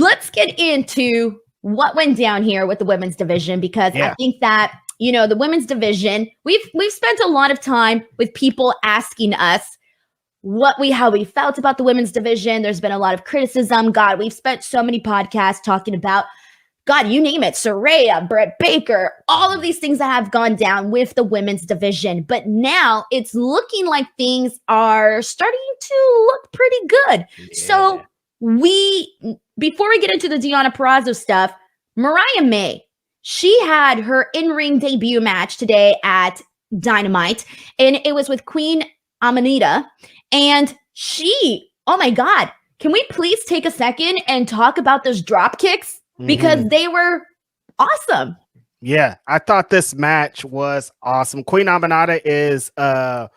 let's get into what went down here with the women's division, because I think that, the women's division, we've spent a lot of time with people asking us how we felt about the women's division. There's been a lot of criticism. God, we've spent so many podcasts talking about, God, you name it, Saraya, Britt Baker, all of these things that have gone down with the women's division. But now it's looking like things are starting to look pretty good. Yeah. So before we get into the Deonna Purrazzo stuff, Mariah May, she had her in-ring debut match today at Dynamite, and it was with Queen Amanita. And oh my God, can we please take a second and talk about those drop kicks? Because they were awesome. Yeah, I thought this match was awesome. Queen Amanita is a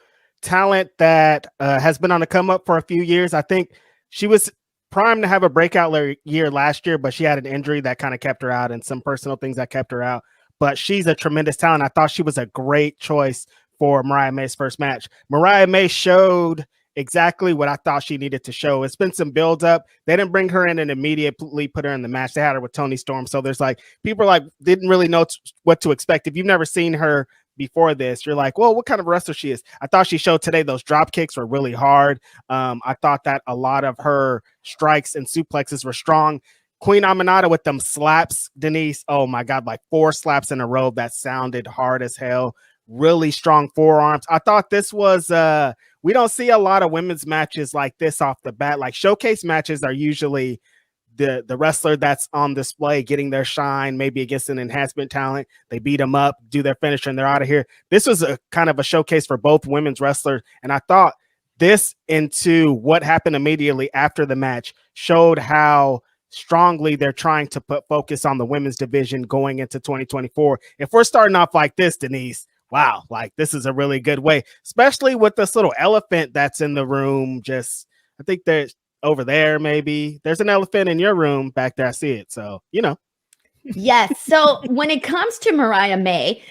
talent that has been on the come up for a few years. I think she was primed to have a breakout year last year, but she had an injury that kind of kept her out and some personal things that kept her out. But she's a tremendous talent. I thought she was a great choice for Mariah May's first match. Mariah May showed exactly what I thought she needed to show. It's been some build up. They didn't bring her in and immediately put her in the match. They had her with Toni Storm. So there's people didn't really know what to expect. If you've never seen her before this, you're like, well, what kind of wrestler she is? I thought she showed today those drop kicks were really hard. I thought that a lot of her strikes and suplexes were strong. Queen Amanita with them slaps, Denise. Oh my God, 4 slaps in a row that sounded hard as hell. Really strong forearms. I thought this was we don't see a lot of women's matches like this off the bat. Showcase matches are usually the wrestler that's on display getting their shine, maybe against an enhancement talent. They beat them up, do their finisher, and they're out of here. This was a kind of a showcase for both women's wrestlers, and I thought this into what happened immediately after the match showed how strongly they're trying to put focus on the women's division going into 2024. If we're starting off like this, Denise, wow, this is a really good way, especially with this little elephant that's in the room. I think there's over there, maybe there's an elephant in your room back there. I see it. So, Yes. So when it comes to Mariah May,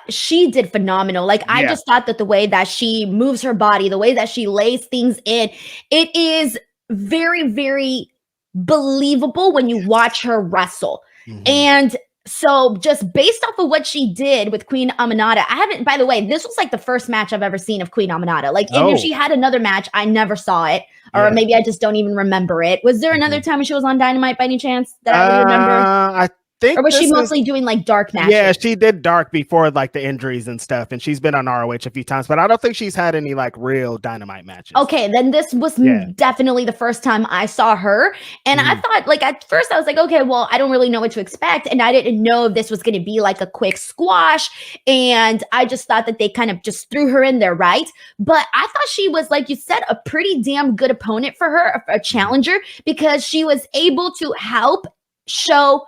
she did phenomenal. I just thought that the way that she moves her body, the way that she lays things in, it is very, very believable when you watch her wrestle. And so just based off of what she did with Queen Amanita, by the way, this was the first match I've ever seen of Queen Amanita. If she had another match, I never saw it, or maybe I just don't even remember it. Was there another time when she was on Dynamite by any chance that I would remember? I think, or was she mostly doing dark matches? Yeah, she did dark before the injuries and stuff, and she's been on ROH a few times, but I don't think she's had any real Dynamite matches. Okay, then this was definitely the first time I saw her, and I thought at first I was okay, well, I don't really know what to expect, and I didn't know if this was going to be a quick squash, and I just thought that they kind of just threw her in there, right? But I thought she was, like you said, a pretty damn good opponent for her, a challenger, because she was able to help show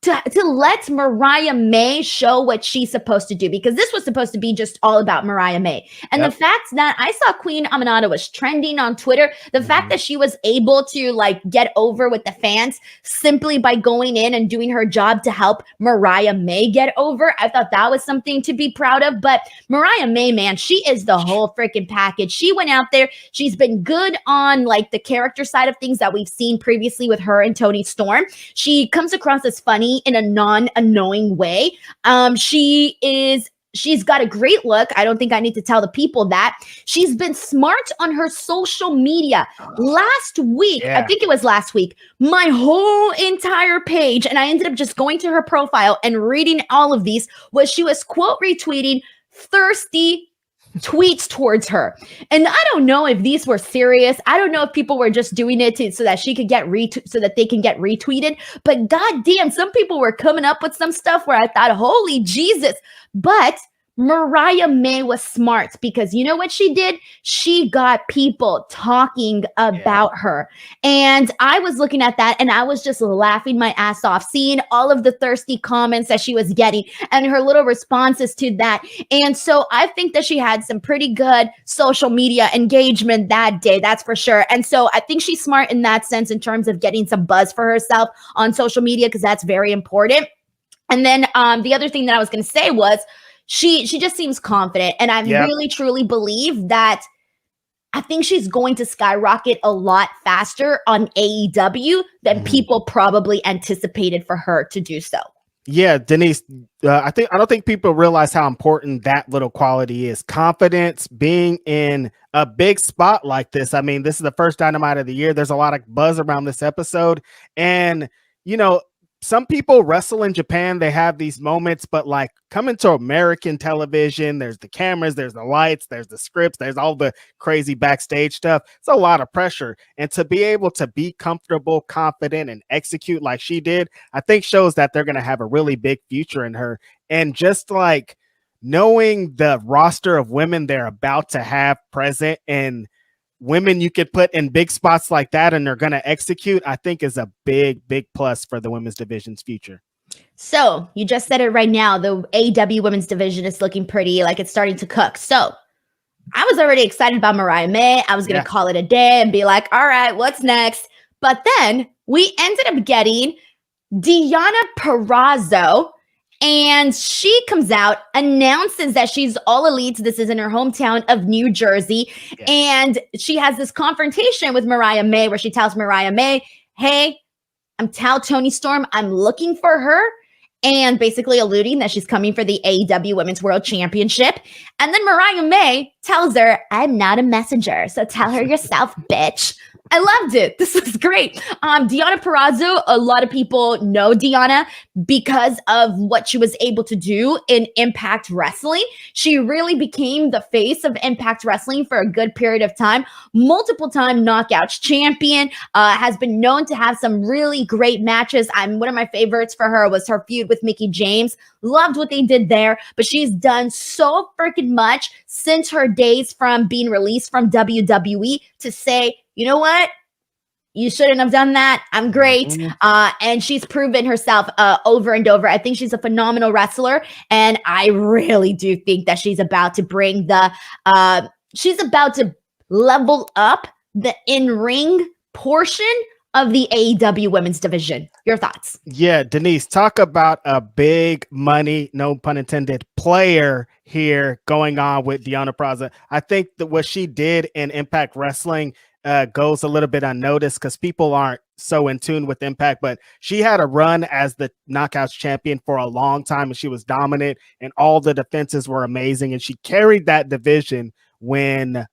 to let Mariah May show what she's supposed to do, because this was supposed to be just all about Mariah May. And the fact that I saw Queen Amanita was trending on Twitter, the fact that she was able to get over with the fans simply by going in and doing her job to help Mariah May get over, I thought that was something to be proud of. But Mariah May, man, she is the whole freaking package. She went out there. She's been good on the character side of things that we've seen previously with her and Toni Storm. She comes across as funny in a non-annoying way. She's got a great look. I don't think I need to tell the people that. She's been smart on her social media. Last week, I think it was last week, my whole entire page, and I ended up just going to her profile and reading all of these, she was quote retweeting thirsty tweets towards her. And I don't know if these were serious. I don't know if people were just doing it so that she could get so that they can get retweeted. But goddamn, some people were coming up with some stuff where I thought, holy Jesus. But Mariah May was smart, because you know what she did? She got people talking about her. And I was looking at that and I was just laughing my ass off, seeing all of the thirsty comments that she was getting and her little responses to that. And so I think that she had some pretty good social media engagement that day, that's for sure. And so I think she's smart in that sense, in terms of getting some buzz for herself on social media, because that's very important. And then the other thing that I was going to say was, she just seems confident. And I really, truly believe that I think she's going to skyrocket a lot faster on AEW than people probably anticipated for her to do so. Yeah, Denise, I don't think people realize how important that little quality is. Confidence, being in a big spot like this. I mean, this is the first Dynamite of the year. There's a lot of buzz around this episode. And, some people wrestle in Japan, they have these moments, but like coming to American television, there's the cameras, there's the lights, there's the scripts, there's all the crazy backstage stuff. It's a lot of pressure. And to be able to be comfortable, confident, and execute like she did, I think shows that they're going to have a really big future in her. And just like knowing the roster of women they're about to have present and women you could put in big spots like that and they're going to execute, I think is a big plus for the women's division's future. So you just said it right now. The AEW women's division is looking pretty, like it's starting to cook. So I was already excited about Mariah May. I was going to call it a day and be like, all right, what's next? But then we ended up getting Deonna Purrazzo. And she comes out, announces that she's All Elite. This is in her hometown of New Jersey. Yeah. And she has this confrontation with Mariah May where she tells Mariah May, hey, I'm Tony Storm. I'm looking for her. And basically alluding that she's coming for the AEW Women's World Championship. And then Mariah May tells her, I'm not a messenger. So tell her yourself, bitch. I loved it. This was great. Deonna Purrazzo, a lot of people know Deonna because of what she was able to do in Impact Wrestling. She really became the face of Impact Wrestling for a good period of time. Multiple time Knockouts champion, has been known to have some really great matches. One of my favorites for her was her feud with Mickie James. Loved what they did there, but she's done so freaking much since her days from being released from WWE to say, you know what? You shouldn't have done that. I'm great. And she's proven herself over and over. I think she's a phenomenal wrestler. And I really do think that she's about to bring she's about to level up the in-ring portion of the AEW women's division. Your thoughts? Yeah, Denise, talk about a big money, no pun intended, player here going on with Deonna Purrazzo. I think that what she did in Impact Wrestling goes a little bit unnoticed because people aren't so in tune with Impact, but she had a run as the Knockouts champion for a long time and she was dominant and all the defenses were amazing and she carried that division when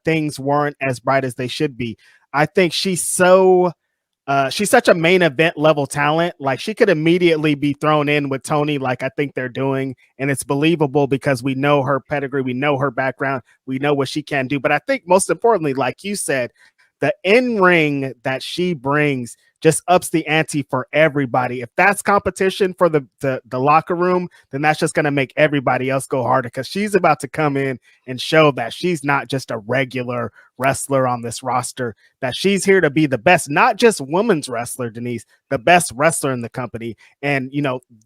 things weren't as bright as they should be. I think she's such a main event level talent. Like she could immediately be thrown in with Tony, like I think they're doing. And it's believable because we know her pedigree. We know her background. We know what she can do. But I think most importantly, like you said, the in-ring that she brings just ups the ante for everybody. If that's competition for the locker room, then that's just going to make everybody else go harder because she's about to come in and show that she's not just a regular wrestler on this roster, that she's here to be the best, not just women's wrestler, Denise, the best wrestler in the company. And,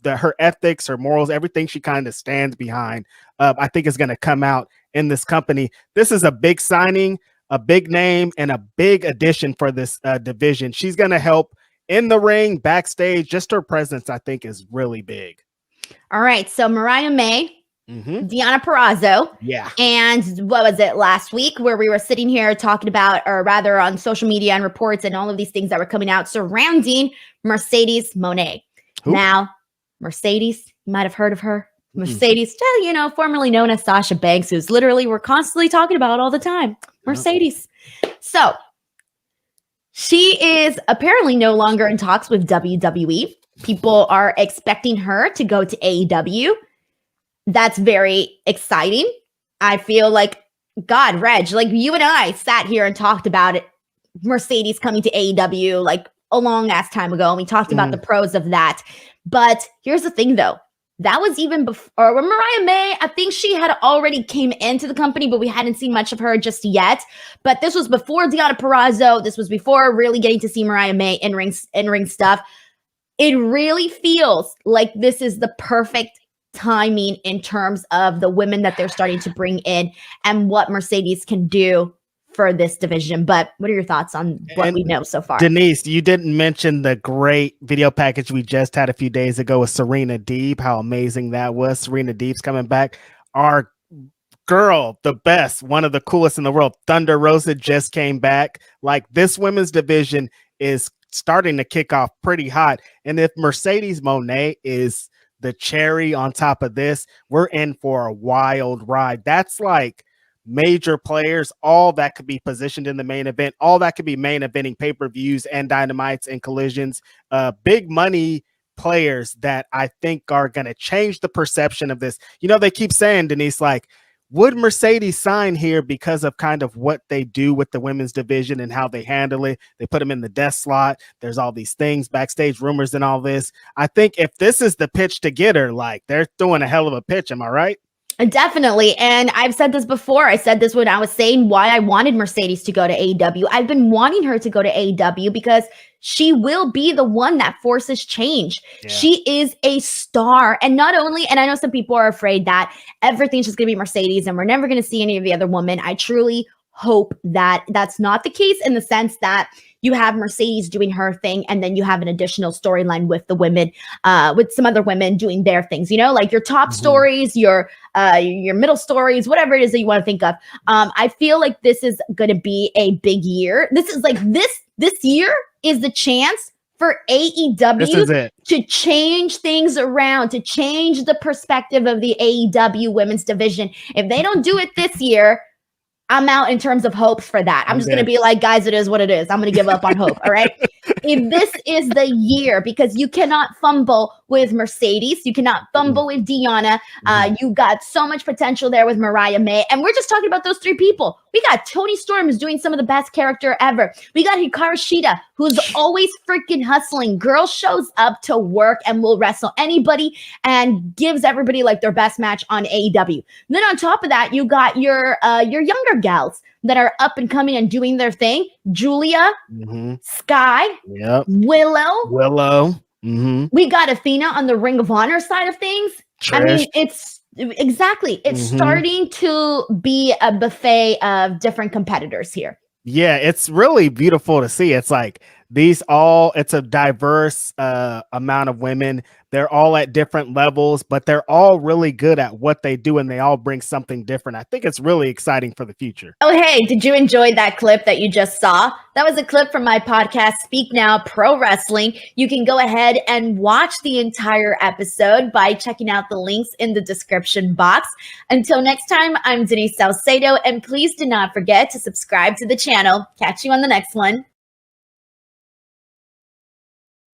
her ethics, her morals, everything she kind of stands behind, I think is going to come out in this company. This is a big signing, a big name, and a big addition for this division. She's going to help in the ring, backstage. Just her presence, I think, is really big. All right. So Mariah May, Deonna Purrazzo. Yeah. And what was it last week where we were sitting here talking about, or rather on social media and reports and all of these things that were coming out surrounding Mercedes Mone. Who? Now, Mercedes, you might have heard of her. Mercedes, formerly known as Sasha Banks, who's literally we're constantly talking about all the time. Mercedes. So she is apparently no longer in talks with WWE. People are expecting her to go to AEW. That's very exciting. I feel like, God, Reg, like you and I sat here and talked about it. Mercedes coming to AEW like a long ass time ago. And we talked about the pros of that. But here's the thing though. That was even before Mariah May. I think she had already came into the company, but we hadn't seen much of her just yet. But this was before Deonna Purrazzo. This was before really getting to see Mariah May in ring stuff. It really feels like this is the perfect timing in terms of the women that they're starting to bring in and what Mercedes can do for this division. But what are your thoughts on what we know so far? Denise, you didn't mention the great video package we just had a few days ago with Serena Deeb, how amazing that was. Serena Deeb's coming back. Our girl, the best, one of the coolest in the world. Thunder Rosa just came back. Like, this women's division is starting to kick off pretty hot. And if Mercedes Mone is the cherry on top of this, we're in for a wild ride. That's like major players, all that could be positioned in the main event, all that could be main eventing pay-per-views and dynamites and collisions. Big money players that I think are going to change the perception of this. You know, they keep saying, Denise, like, would Mercedes sign here because of kind of what they do with the women's division and how they handle it? They put them in the death slot. There's all these things, backstage rumors and all this. I think if this is the pitch to get her, like, they're throwing a hell of a pitch. Am I right? Definitely. And I've said this before. I said this when I was saying why I wanted Mercedes to go to AEW. I've been wanting her to go to AEW because she will be the one that forces change. Yeah. She is a star. And not only, and I know some people are afraid that everything's just going to be Mercedes and we're never going to see any of the other women. I truly hope that that's not the case, in the sense that you have Mercedes doing her thing and then you have an additional storyline with the women, with some other women doing their things, you know, like your top stories, your middle stories, whatever it is that you want to think of. I feel like this is going to be a big year. This is like this year is the chance for AEW to change things around, to change the perspective of the AEW women's division. If they don't do it this year, I'm out in terms of hopes for that. I'm just going to be like, guys, it is what it is. I'm going to give up on hope. All right. If this is the year, because you cannot fumble with Mercedes, you cannot fumble with Deonna. You got so much potential there with Mariah May. And we're just talking about those three people. We got Toni Storm, who's doing some of the best character ever. We got Hikaru Shida, who's always freaking hustling. Girl shows up to work and will wrestle anybody and gives everybody like their best match on AEW. And then on top of that, you got your younger gals that are up and coming and doing their thing. Julia, Sky, Willow. We got Athena on the Ring of Honor side of things. Trish. I mean, it's starting to be a buffet of different competitors here. Yeah, it's really beautiful to see. It's like it's a diverse amount of women. They're all at different levels, but they're all really good at what they do, and they all bring something different. I think it's really exciting for the future. Oh, hey, did you enjoy that clip that you just saw? That was a clip from my podcast, Speak Now Pro Wrestling. You can go ahead and watch the entire episode by checking out the links in the description box. Until next time, I'm Denise Salcedo, and please do not forget to subscribe to the channel. Catch you on the next one.